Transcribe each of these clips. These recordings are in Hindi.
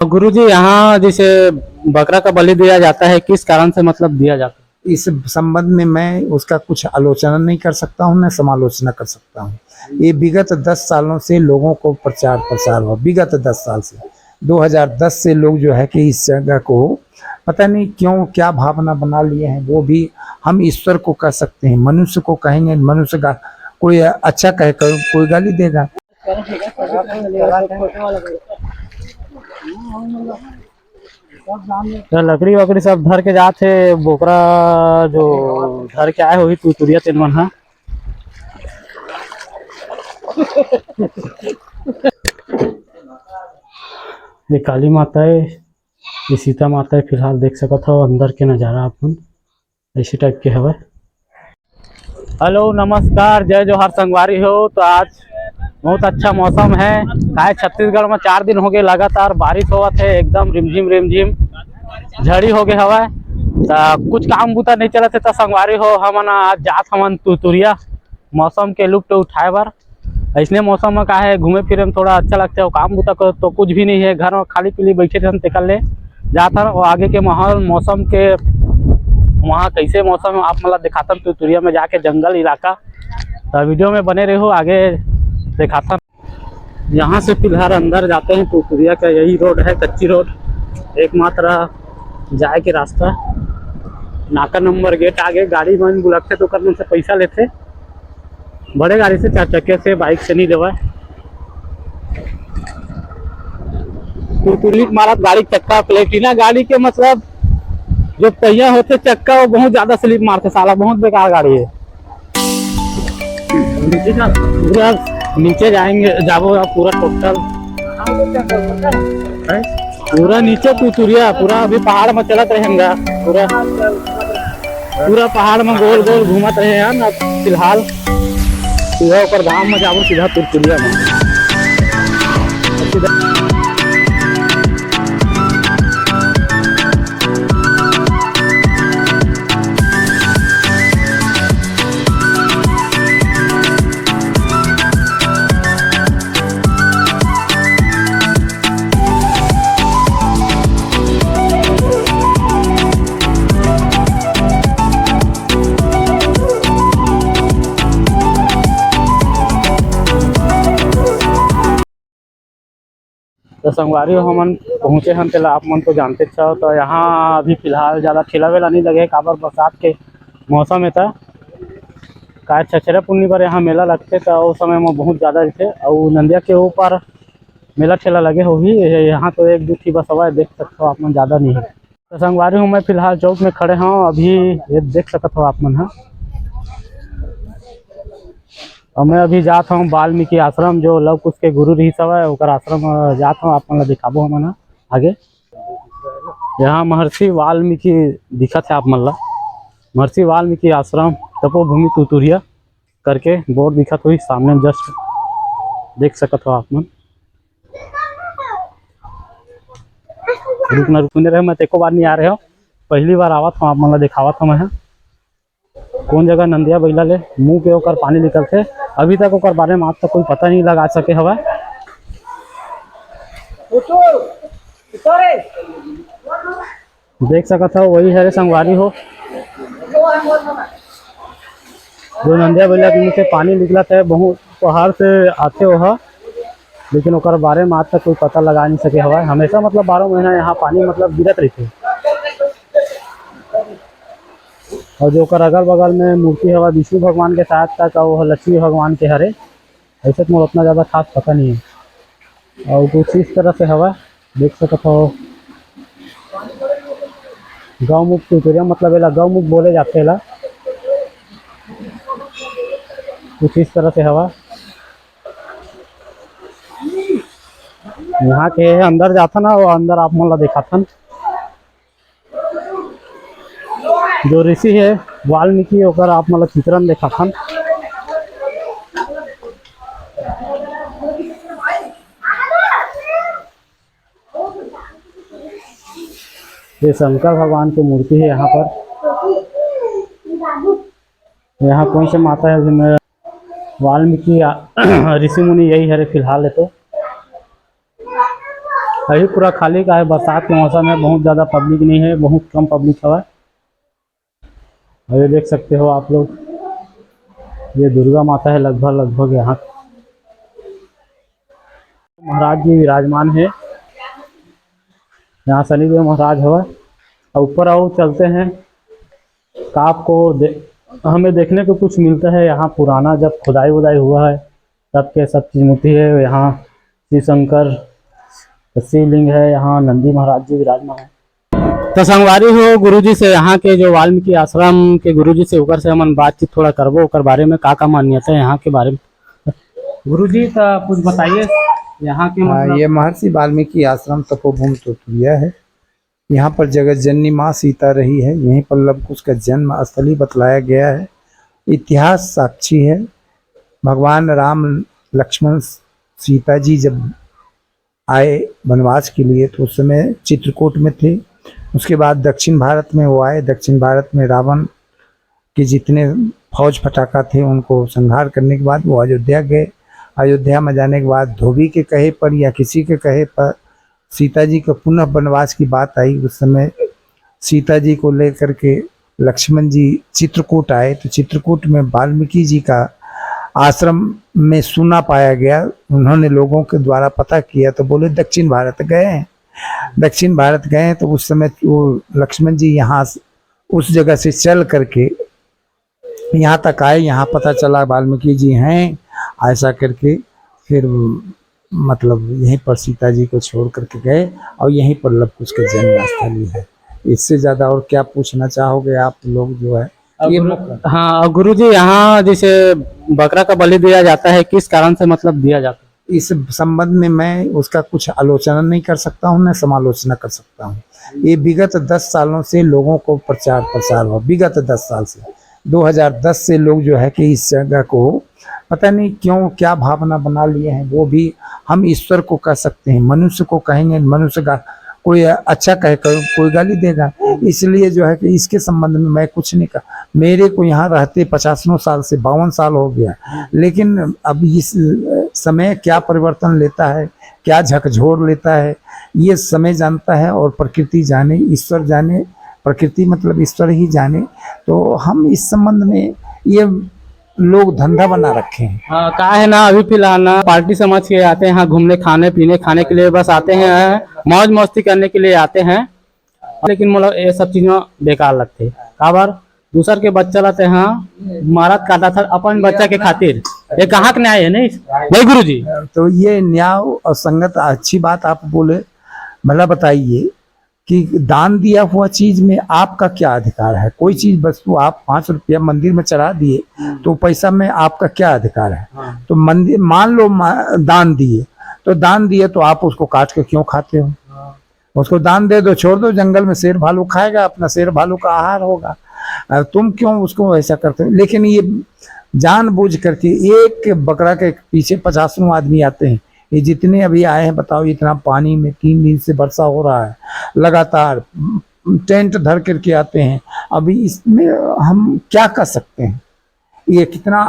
गुरुजी, यहाँ जैसे बकरा का बलि दिया जाता है, किस कारण से मतलब दिया जाता है? इस संबंध में मैं उसका कुछ आलोचना नहीं कर सकता हूँ, न समालोचना कर सकता हूँ। ये विगत 10 सालों से लोगों को प्रचार प्रसार हुआ, विगत 10 साल से 2010 से लोग जो है कि इस जगह को पता नहीं क्यों क्या भावना बना लिए हैं। वो भी हम ईश्वर को कह सकते हैं, मनुष्य को कहेंगे, मनुष्य का कोई अच्छा कहे, कोई गाली देगा। तो लकड़ी वकड़ी सब धर के जाते, बोकरा जो धर के आए हुई तुतुरिया तीन मन है। ये काली माता है, ये सीता माता है। फिलहाल देख सकत हो अंदर के नज़ारा अपन ऐसी टाइप के हवे। हेलो, नमस्कार, जय जोहार संगवारी हो। तो आज बहुत अच्छा मौसम है। काय छत्तीसगढ़ में 4 दिन हो गए लगातार बारिश होवत है, एकदम रिमझिम रिमझिम झड़ी हो गए हवा। तो कुछ काम बुता नहीं चलत है, तो संगवारी हो हमन आज जात हमन तुतुरिया मौसम के लुप्त उठाए बर। ऐसने मौसम में का है घूमे फिरे में थोड़ा अच्छा लगता है। और काम बुता कर तो कुछ भी नहीं है, घर में खाली पीली बैठे थे तेकर ले जात हन। और आगे के माहौल मौसम के वहाँ कैसे मौसम है आप मतलब दिखाता तुतुरिया में जाके, जंगल इलाका। तो वीडियो में बने रहो, आगे दिखाता। यहाँ से फिलहाल अंदर जाते हैं तुतुरिया का। यही रोड है, कच्ची रोड, एकमात्र जाए के रास्ता। नाका नंबर गेट आगे गाड़ी मन बुलाते तो करने से पैसा लेते, बड़े गाड़ी से, 4 चक्के से, बाइक से नहीं लेवा। तुतुरी मारत गाड़ी चक्का प्लेटिना गाड़ी के मतलब जो पहिया होते चक्का वो बहुत ज्यादा स्लिप मारते साला, बहुत बेकार गाड़ी है। पूरा नीचे जाएंगे, जाबो पूरा टोटल पूरा नीचे तुतुरिया पूरा अभी पहाड़ में चलत रहेंगे। पूरा पूरा पहाड़ में गोल गोल घूमत रहे हैं ना। फिलहाल सीधा ऊपर गाँव में जाबो, सीधा तुतुरिया में। तो संगवारी हो हमन पहुँचे हम तेला आप मन तो जानते छो। तो यहाँ अभी फिलहाल ज़्यादा ठेला वेला नहीं लगे, काबर बरसात के मौसम है। था का छछरा पुन्नी पर यहाँ मेला लगते, तो उस समय में बहुत ज़्यादा रहते। और नंदिया के ऊपर मेला ठेला लगे हो ही यहाँ, तो 1 2 ठी बस हवा देख सकते हो आप मन, ज़्यादा नहीं है। तो संगवारी हूँ मैं फिलहाल चौक में खड़े हूँ अभी, ये देख सकते हो आप मन है। और मैं अभी जाता हूँ वाल्मीकि आश्रम, जो लव कुश के गुरु रही सब है, ओकर आश्रम जाता हूँ। आप मन दिखाबो हमन आगे। यहाँ महर्षि वाल्मीकि दिखत है आप मन ला, महर्षि वाल्मीकि आश्रम तपोभूमि तुतुरिया करके बोर्ड दिखत हुई सामने, जस्ट देख सकत हो आप मन। रुकने रहे, मैं एको बार नहीं आ रहे हो, पहली बार आवत हूँ। आप मन ला दिखावत हूँ मैं कौन जगह नंदिया बैला ले मुँह के ओकर पानी निकलते। अभी तक ओकर बारे में आज तक कोई पता नहीं लगा सके हवा। देख सकत हो वही है संगवारी हो, जो नंदिया बैला के मुँह से पानी निकलत है, बहुत पहाड़ से आते हो। लेकिन ओकर बारे में आज तक कोई पता लगा नहीं सके हवा। हमेशा मतलब 12 महीना यहाँ पानी मतलब गिरत रहते। और जो कर अगल बगल में मूर्ति हवा विष्णु भगवान के साथ तक, और लक्ष्मी भगवान के हरे, ऐसे तो उतना ज़्यादा खास पता नहीं है। और कुछ इस तरह से हवा देख सकते हो। गौमुख तुतुरिया मतलब एला गौमुख बोले जाते ला, कुछ इस तरह से हवा। यहाँ के अंदर जाता ना, वो अंदर आप मन ला दिखाथन। जो ऋषि है वाल्मीकि, ओकर आप मतलब चित्रण दिखाथन। ये शंकर भगवान की मूर्ति है यहाँ पर। यहाँ कौन से माता है जिनमें वाल्मीकि ऋषि मुनि यही है फिलहाल है। तो अभी पूरा खाली का है। बरसात के मौसम में बहुत ज़्यादा पब्लिक नहीं है, बहुत कम पब्लिक है। और ये देख सकते हो आप लोग, ये दुर्गा माता है लगभग यहाँ महाराज जी विराजमान है। यहाँ शनिदेव महाराज है। और ऊपर आओ चलते हैं। का आपको हमें देखने को कुछ मिलता है यहाँ पुराना, जब खुदाई वुदाई हुआ है तब के सब चीज मूर्ति है। यहाँ शिव शंकर शिवलिंग है, यहाँ नंदी महाराज जी विराजमान है। तो संगवारी हो गुरुजी से, यहाँ के जो वाल्मीकि आश्रम के गुरुजी से ऊपर से हम बातचीत थोड़ा करबो ओकर बारे में, का मान्यता है यहाँ के बारे में। गुरुजी तो कुछ बताइए यहाँ के मतलब। ये महर्षि वाल्मीकि आश्रम तपोभूमि तुतुलिया है। यहाँ पर जगत जननी माँ सीता रही है। यहीं पर लवकुश का जन्म स्थली बतलाया गया है। इतिहास साक्षी है। भगवान राम लक्ष्मण सीता जी जब आए वनवास के लिए तो उस समय चित्रकूट में थे। उसके बाद दक्षिण भारत में वो आए। दक्षिण भारत में रावण के जितने फौज फटाका थे उनको संहार करने के बाद वो अयोध्या गए। अयोध्या में जाने के बाद धोबी के कहे पर या किसी के कहे पर सीता जी को पुनः वनवास की बात आई। उस समय सीता जी को लेकर के लक्ष्मण जी चित्रकूट आए। तो चित्रकूट में वाल्मीकि जी का आश्रम में सुना पाया गया। उन्होंने लोगों के द्वारा पता किया तो बोले दक्षिण भारत गए हैं। दक्षिण भारत गए तो उस समय वो लक्ष्मण जी यहाँ उस जगह से चल करके यहाँ तक आए। यहाँ पता चला वाल्मीकि जी हैं, ऐसा करके फिर मतलब यहीं पर सीता जी को छोड़ करके गए और यहीं पर लवकुश का जन्म स्थली है। इससे ज़्यादा और क्या पूछना चाहोगे आप लोग जो है ये। हाँ गुरु जी, यहाँ जैसे बकरा का बलि दिया जाता है, किस कारण से मतलब दिया जाता है? इस संबंध में मैं उसका कुछ आलोचना नहीं कर सकता हूँ, न समालोचना कर सकता हूँ। ये विगत 10 सालों से लोगों को प्रचार प्रसार हुआ। विगत 10 साल से 2010 से लोग जो है कि इस जगह को पता नहीं क्यों क्या भावना बना लिए हैं। वो भी हम ईश्वर को कह सकते हैं, मनुष्य को कहेंगे, मनुष्य का कोई अच्छा कहे कोई गाली देगा। इसलिए जो है कि इसके संबंध में मैं कुछ नहीं कहा। मेरे को यहाँ रहते 50 साल से 52 साल हो गया, लेकिन अब इस समय क्या परिवर्तन लेता है, क्या झकझोर लेता है, ये समय जानता है और प्रकृति जाने, ईश्वर जाने। प्रकृति मतलब ईश्वर ही जाने। तो हम इस संबंध में ये लोग धंधा बना रखे हैं। हाँ, का है ना, अभी फिलहाल ना पार्टी समझ के आते हैं यहाँ घूमने, खाने पीने, खाने के लिए बस आते हैं, मौज मस्ती करने के लिए आते हैं। लेकिन मतलब ये सब चीजें बेकार लगते हैं। काबर दूसर के बच्चा लाते हैं, मारत काटा था अपन बच्चा के खातिर। ये कहाँ का न्याय है? नहीं गुरु जी। तो ये न्याय और संगत अच्छी बात आप बोले। भला बताइए कि दान दिया हुआ चीज में आपका क्या अधिकार है? कोई चीज वस्तु आप 5 रुपया मंदिर में चढ़ा दिए तो पैसा में आपका क्या अधिकार है? तो मंदिर मान लो दान दिए, तो दान दिए तो आप उसको काट के क्यों खाते हो? उसको दान दे दो, छोड़ दो, जंगल में शेर भालू खाएगा, अपना शेर भालू का आहार होगा। तुम क्यों उसको ऐसा करते हो? लेकिन ये जानबूझ करके एक बकरा के पीछे 50 आदमी आते हैं। ये जितने अभी आए हैं बताओ, इतना पानी में 3 दिन से वर्षा हो रहा है, लगातार टेंट धर करके आते हैं। अभी इसमें हम क्या कर सकते हैं? ये कितना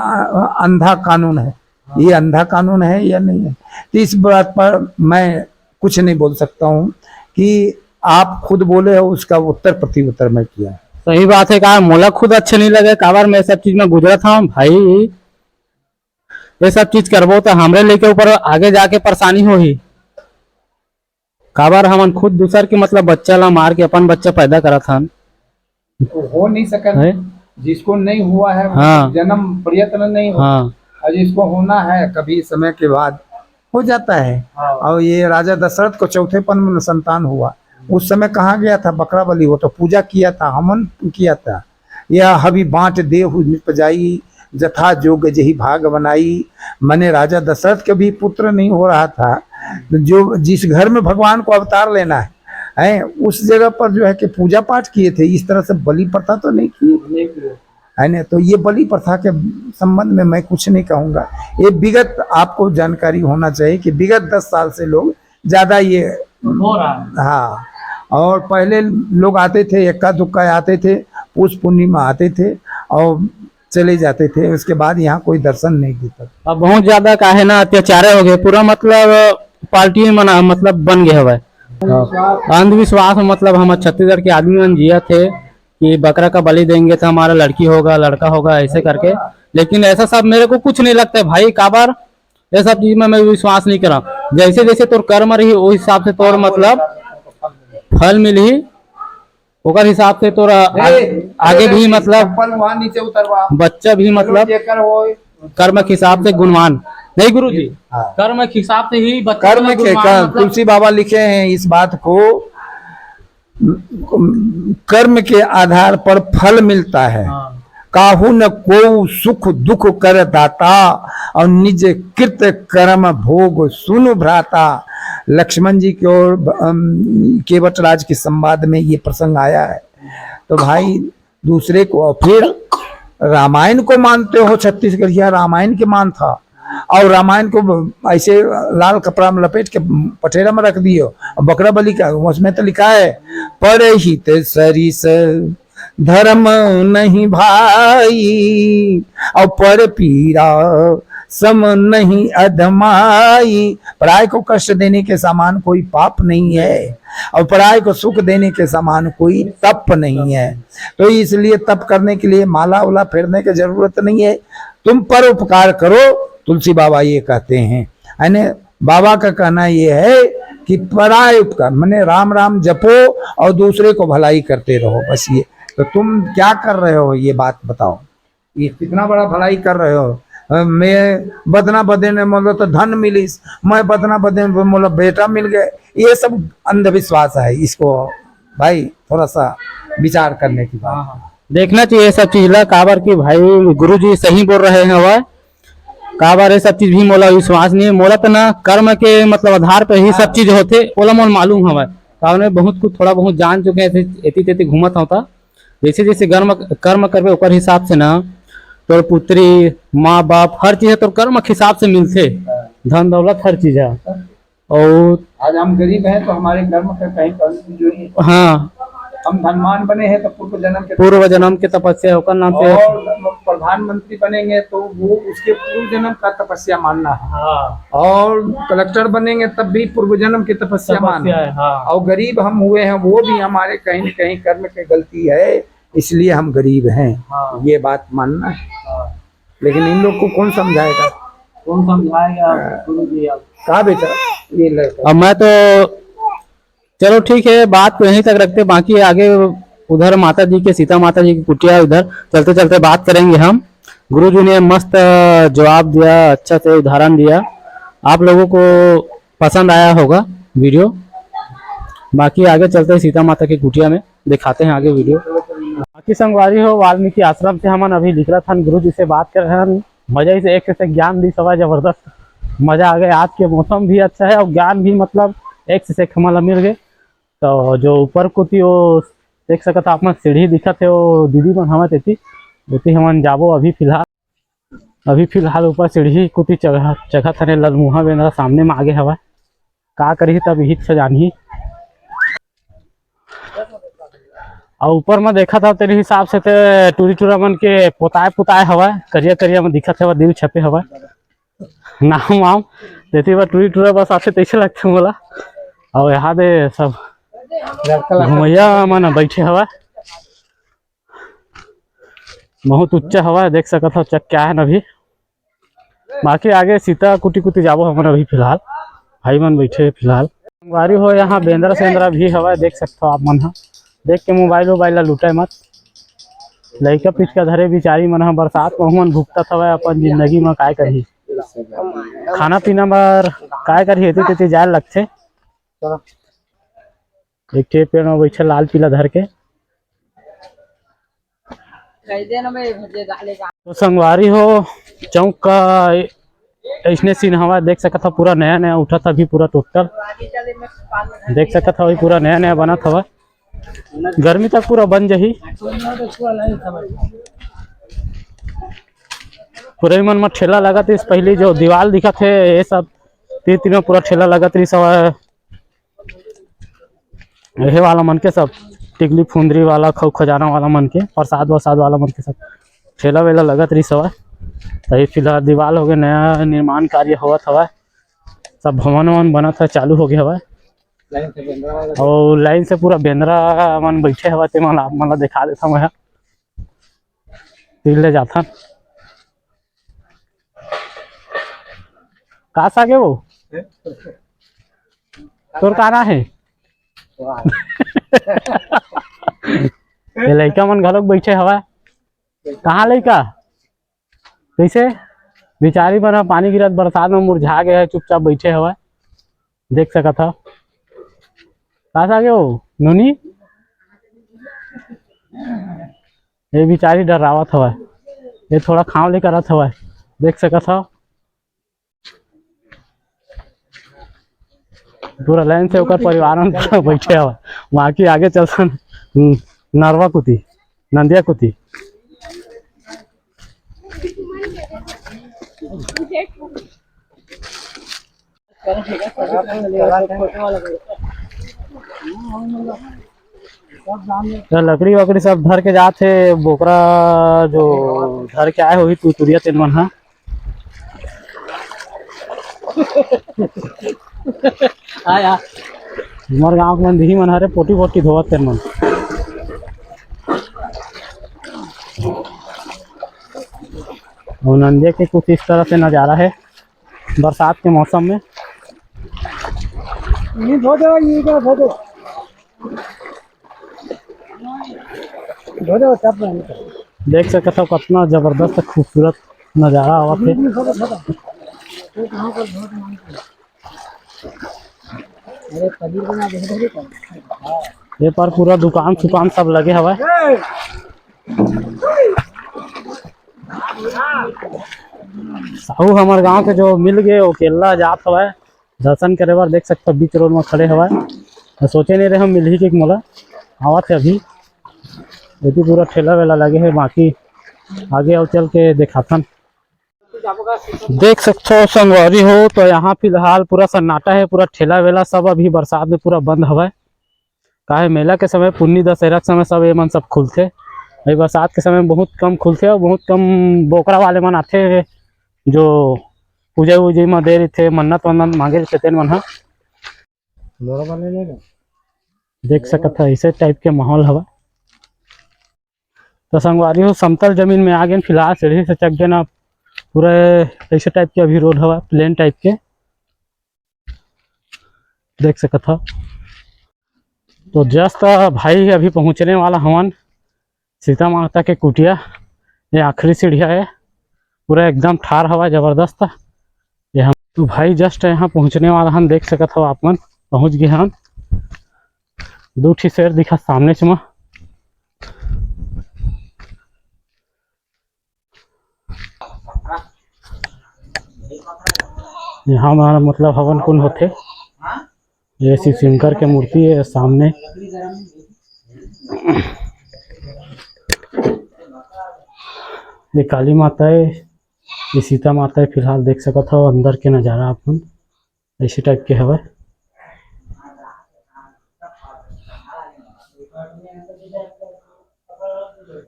अंधा कानून है। ये अंधा कानून है या नहीं है? तो इस बात पर मैं कुछ नहीं बोल सकता हूँ कि आप खुद बोले हो, उसका उत्तर प्रत्युत्तर मैं किया। सही बात है। कहा मोला खुद अच्छे नहीं लगे, काबर मैं सब चीज में गुजरा था भाई। ये सब चीज करबो तो हमरे लेके ऊपर आगे जाके परेशानी हो ही। काबर हम खुद दूसर के मतलब बच्चा ला मार के अपन बच्चा पैदा करा था। तो हो नहीं सका है? जिसको नहीं हुआ है, हाँ, जन्म प्रयत्न नहीं हुआ, हाँ, और जिसको होना है कभी समय के बाद हो जाता है। हाँ। और ये राजा दशरथ को चौथेपन में संतान हुआ। उस समय कहाँ गया था बकरा बलि? वो तो पूजा किया था, हवन किया था। यह हबी बांट देहु निपजाई, जथा जोग जही भाग बनाई। मने राजा दशरथ के भी पुत्र नहीं हो रहा था। जो जिस घर में भगवान को अवतार लेना है उस जगह पर जो है कि पूजा पाठ किए थे। इस तरह से बलि प्रथा तो नहीं किए है ना। तो ये बलि प्रथा के संबंध में मैं कुछ नहीं कहूँगा। ये विगत आपको जानकारी होना चाहिए कि विगत 10 साल से लोग ज़्यादा ये हो रहा है। हाँ, और पहले लोग आते थे, इक्का दुक्का आते थे, पूछ पूर्णिमा आते थे और चले जाते थे। उसके बाद यहाँ कोई दर्शन नहीं देता। अब बहुत ज्यादा का है ना, अत्याचार हो गए पूरा, मतलब पार्टी मना मतलब बन गया हुआ है। अंधविश्वास मतलब हम छत्तीसगढ़ के आदमी मन जिया थे कि बकरा का बलि देंगे तो हमारा लड़की होगा लड़का होगा ऐसे करके। लेकिन ऐसा सब मेरे को कुछ नहीं लगता है भाई। काबर ये सब चीज में मैं विश्वास नहीं करा। जैसे जैसे तोर कर्म रही उस हिसाब से तोर मतलब फल मिली। ओकर हिसाब से तोरा आगे भी मतलब नीचे उतरवा बच्चा भी मतलब कर्म के हिसाब से गुणवान नहीं गुरु जी। हाँ। कर्म के हिसाब से ही बच्चा कर्म के गुणवान मतलब तुलसी बाबा लिखे हैं इस बात को, कर्म के आधार पर फल मिलता है। हाँ। काहू न को सुख दुख कर दाता और निज कृत कर्म भोग सुनु भ्राता। लक्ष्मण जी की ओर केवटराज के संवाद में ये प्रसंग आया है। तो भाई दूसरे को, फिर रामायण को मानते हो छत्तीसगढ़िया, रामायण के मान था और रामायण को ऐसे लाल कपड़ा में लपेट के पटेरा में रख दियो। बकरा बलि का उसमें तो लिखा है पर हित सरिस धर्म नहीं भाई और पर पीरा सम नहीं अधमाई। पराय को कष्ट देने के समान कोई पाप नहीं है और पराय को सुख देने के समान कोई तप नहीं है। तो इसलिए तप करने के लिए माला उला फेरने की जरूरत नहीं है। तुम पर उपकार करो, तुलसी बाबा ये कहते हैं। यानी बाबा का कहना ये है कि पराय उपकार माने राम राम जपो और दूसरे को भलाई करते रहो, बस ये। तो तुम क्या कर रहे हो ये बात बताओ, ये कितना बड़ा भलाई कर रहे हो। मैं बदना बदने मतलब तो धन मिलिस, मैं बदना बदने मतलब बेटा मिल गए, ये सब अंधविश्वास है। इसको भाई थोड़ा सा विचार करने की बात देखना चाहिए सब चीज ला। काबर की भाई गुरु जी सही बोल रहे हैं। वह काबर ये सब चीज भी मोला विश्वास नहीं है। मोला तो ना कर्म के मतलब आधार पर ही सब चीज होते ओला मोल मालूम हवा। काबर बहुत कुछ थोड़ा बहुत जान चुके हैं, एती तेती घूमत होता। जैसे जैसे कर्म करबे ओकर हिसाब से ना तोर पुत्री माँ बाप हर चीज तोर कर्म के हिसाब से मिलते। धन दौलत हर चीज है। और आज हम गरीब हैं तो हमारे कर्म का कहीं कमजोरी है। हाँ, हम धनवान बने हैं तो पूर्व जन्म के तपस्या होकर नाम पे। और प्रधानमंत्री बनेंगे तो वो उसके पूर्व जन्म का तपस्या मानना है। हाँ। और कलेक्टर बनेंगे तब भी पूर्व जन्म की तपस्या मानना है। हाँ। और गरीब हम हुए हैं वो भी हमारे कहीं न कहीं कर्म की गलती है, इसलिए हम गरीब हैं। हाँ। ये बात मानना है। हाँ। लेकिन इन लोग को कौन समझाएगा, कौन समझाएगा गुरु जी। कहा बेटा ये लड़का। अब मैं तो चलो ठीक है, बात को यहीं तक रखते, बाकी आगे उधर माता जी के सीता माता जी की कुटिया उधर चलते चलते बात करेंगे हम। गुरु जी ने मस्त जवाब दिया, अच्छा से उदाहरण दिया। आप लोगों को पसंद आया होगा वीडियो। बाकी आगे चलते सीता माता की कुटिया में दिखाते हैं आगे वीडियो। बाकी संगवारी हो वाल्मीकि आश्रम से हम अभी निकला था, गुरु जी से बात कर रहे हैं। मजा ही से एक से ज्ञान दी सवा जबरदस्त मजा आ गया। आज के मौसम भी अच्छा है और ज्ञान भी मतलब एक से हमारा मिल गए। तो जो ऊपर को थी वो देख सकता आप सीढ़ी दिखा थे, वो दीदी मन हमें देती उती हमन जाबो। अभी फिलहाल ऊपर सीढ़ी कुती जगह थने ललमुहा बेंद्रा सामने में आगे हवा का करी तब हित से जानी। और ऊपर में देखा था तेरे हिसाब से ते टूरी टूरा मन के पोताए हवा करिया करिया में दिखा था दिल छपे हवा नाम वाम देती बा टूरी टूरा बस आते तैसे लगते मोला। और यहाँ दे सब घुमैया मन बैठे हवा, बहुत उच्चा हवा देख सकत हो चक क्या है न अभी। बाकी आगे सीता कुटी जाबो हमन अभी फिलहाल भाई मन बैठे फिलहाल। संगवारी हो यहाँ बेंद्रा सेंद्रा भी हवा देख सकते हो आप मन। देख के मोबाइल ला लुटाए मत। लइका पिचका धरे बिचारी मन बरसात में मन भुगता हवा अपन जिंदगी में काय करही। खाना पीना बर काय करही एती तेती जाए लगथे। एक ठे पेड़ में बैठे लाल पीला धर के। तो संगवारी हो चौक का ऐसने सीन हवा देख सकत हो। पूरा नया नया उठा था अभी पूरा टोटल देख सकत हो। पूरा नया नया बना था, गर्मी तक पूरा बन जही। पूरे मन में ठेला लगा थी पहले जो दीवार दिखा थे ये सब तीन में पूरा ठेला लगा थी सब यही वाला मन के सब टिकली फुंदरी वाला खजाना वाला मन के प्रसाद वरसाद वाला मन के सब ठेला वेला लगत रही सवा। तो फिलहाल दीवार हो गया, नया निर्माण कार्य हुआ था, सब भवन वन बना था चालू हो गया हवा। और लाइन से पूरा बेंद्रा मन बैठे हवा ते मन आप मन ला दिखा देता मैं तीर ले जाथन का सागे वो तोर काना है ये लड़का मन घलोक बैठे हवा कहाँ लड़का कैसे बेचारी मन पानी गिरत बरसात में मुरझा गए है चुपचाप बैठे हवा देख सकत था का सागे वो नोनी ये बेचारी डरावत हवा ये थोड़ा खाव ले करत हवा देख सकत था पूरा लाइन से ओकर परिवार में बैठे हवा वहाँ की आगे चलसन नरवा कुती नंदिया कुती लकड़ी वकड़ी सब धर के जाते बोकरा जो धर के आए हुई तुरिया तेन मन हा आया हमारे गाँव के मन दिही मन हरे पोटी पोटी धोवत तेन मन और नंदिया के कुछ इस तरह से नज़ारा है बरसात के मौसम में देख सकते हो कितना जबरदस्त खूबसूरत नज़ारा हुआ थे ये पर पूरा दुकान सुकान सब लगे हवा साहू हमारे गांव के जो मिल गए वो केला जात हवा दर्शन करे बार देख सकते बीच रोड में खड़े हवा सोचे नहीं रहे हम मिल ही के मोला आवा थे अभी यदि पूरा ठेला वेला लगे है बाकी आगे और चल के दिखाथन देख सकते हो संगवारी हो तो यहाँ फिलहाल पूरा सन्नाटा है पूरा ठेला वेला सब अभी बरसात में पूरा बंद हवा काहे मेला के समय पुन्नी दशहरा के समय सब ये मन सब खुलते अभी बरसात के समय बहुत कम खुलते और बहुत कम बोकरा वाले मन आते जो पूजा वूजा में दे रहे थे मन्नत वन्नत मांगे रहे थे मन देख सकते है ऐसे टाइप के माहौल हवा तो संगवारी हो समतल जमीन में आ गए फिलहाल सीढ़ी से चक देना पूरा ऐसे टाइप के अभी रोड हवा प्लेन टाइप के देख सकत हो तो जस्ट भाई अभी पहुंचने वाला हवन सीता माता के कुटिया ये आखिरी सीढ़िया है पूरा एकदम ठार हवा जबरदस्त यहाँ तो भाई जस्ट यहाँ पहुंचने वाला हम देख सकत हो आप मन पहुंच गए हम दो ठी शेर दिखा सामने से यहाँ हमारा मतलब हवन कुंड होते ये शिव शंकर के मूर्ति है सामने ये काली माता है ये सीता माता है फिलहाल देख सकत हो अंदर के नज़ारा अपन ऐसे टाइप के हवा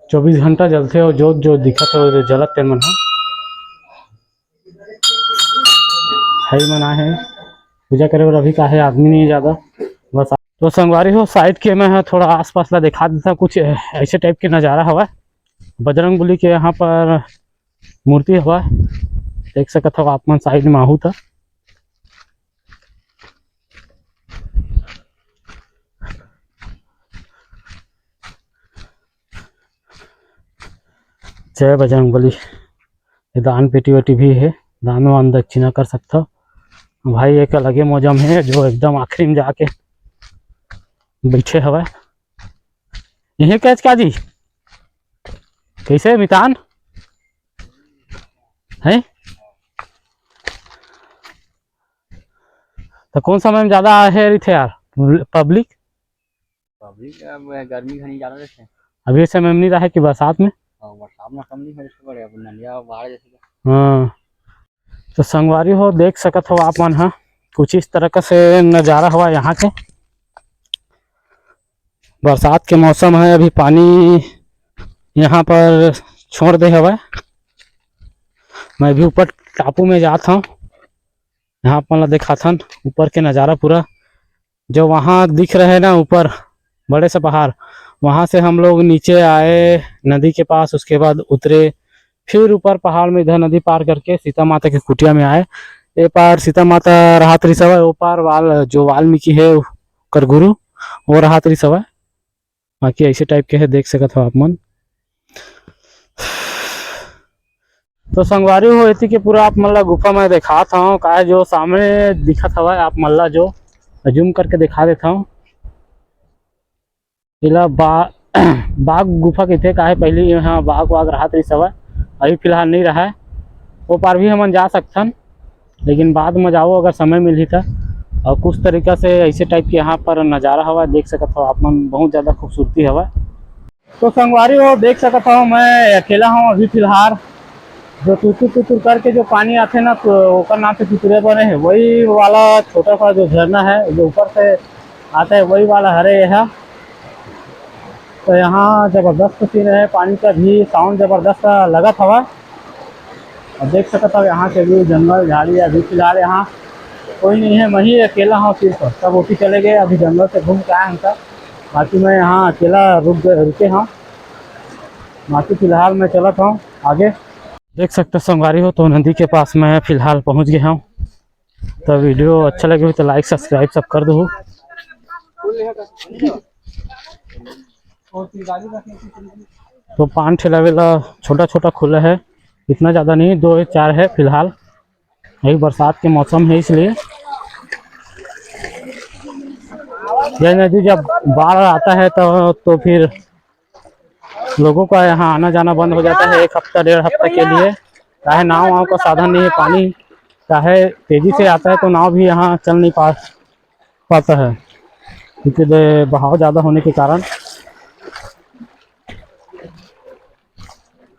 24 घंटा जलते हो जो दिखत हो जलत तेन मन है मना है पूजा करे और अभी का है आदमी नहीं ज़्यादा बस तो संगवारी हो साइड के मैं थोड़ा आसपास ला दिखा देता कुछ ऐसे टाइप के नज़ारा हवा बजरंगबली के यहाँ पर मूर्ति हवा देख सकते हो आप मन साइड में आहू था जय बजरंगबली ये दान पेटी वेटी भी है दान वान दक्षिणा कर सकता हो भाई एक अलगे मौजम है जो एकदम आखिरी में जाके बैठे हवा यही कैच क्या जी कैसे मितान है तो कौन समय में ज्यादा है रही थे यार पब्लिक गर्मी घनी ज्यादा रहते अभी समय में नहीं रहा है कि बरसात में बरसात में कम नहीं है नलिया बाढ़ जैसे हाँ तो संगवारी हो देख सकत हो आप मन हाँ कुछ इस तरह का से नज़ारा हुआ यहाँ के बरसात के मौसम है अभी पानी यहाँ पर छोड़ दे हवा मैं भी ऊपर टापू में जाता हूँ यहाँ पर देखा था ऊपर के नज़ारा पूरा जो वहाँ दिख रहे हैं ना ऊपर बड़े से पहाड़, वहाँ से हम लोग नीचे आए नदी के पास, उसके बाद उतरे, फिर ऊपर पहाड़ में इधर नदी पार करके सीता माता की कुटिया में आए। ए पार सीता माता रहात रही सवय, ओ पार जो वाल्मीकि है कर गुरु वो रहात रही सवय। बाकी ऐसे टाइप के है, देख सकत हो आप मन। तो संगवारी हो इति के पूरा आप मन ला गुफा में दिखात हूँ का जो सामने दिखत हवा आप मन ला जो जूम करके दिखा देता हूँ। इला बाघ गुफा कहते का है, पहले यहाँ बाघ वाघ रहा रही सवय, अभी फिलहाल नहीं रहा है। वो पार भी हम जा सकथन, लेकिन बाद में जाओ अगर समय मिली था। और कुछ तरीका से ऐसे टाइप के यहाँ पर नज़ारा हवा देख सकत हो आप मन, बहुत ज़्यादा खूबसूरती हवा। तो संगवारी हो देख सकत हो मैं अकेला हूँ अभी फिलहाल। जो तुतुर तुतुर करके जो पानी आते ना, तो ओकर नाम से तुतुरे बने है, वही वाला छोटा सा जो झरना है जो ऊपर से आता है वही वाला हरे है। तो यहाँ जबरदस्त सीन है, पानी का भी साउंड जबरदस्त लगत हवा। और देख सकते हो यहाँ के भी जंगल झाड़ी, अभी फिलहाल यहाँ कोई नहीं है, मैं ही अकेला हूँ सिर्फ। सब उठी चले गए, अभी जंगल से घूम के आए हम सब, बाकी मैं यहाँ अकेला रुके हूँ। बाकी फिलहाल मैं चलत हूँ आगे। देख सकते संगवारी हो तो नदी के पास मैं फिलहाल पहुँच गया हूँ। तो वीडियो अच्छा लगे हो तो लाइक सब्सक्राइब सब कर दो। तो पान ठेला वेला छोटा छोटा खुला है, इतना ज़्यादा नहीं, 2-4 है फिलहाल। यही बरसात के मौसम है इसलिए। यह नदी जब बाढ़ आता है तो फिर लोगों का यहाँ आना जाना बंद हो जाता है 1 हफ्ता 1.5 हफ्ता के लिए। चाहे नाव वाव का साधन नहीं है, पानी चाहे तेजी से आता है तो नाव भी यहाँ चल नहीं पाता है, क्योंकि बहाव ज़्यादा होने के कारण।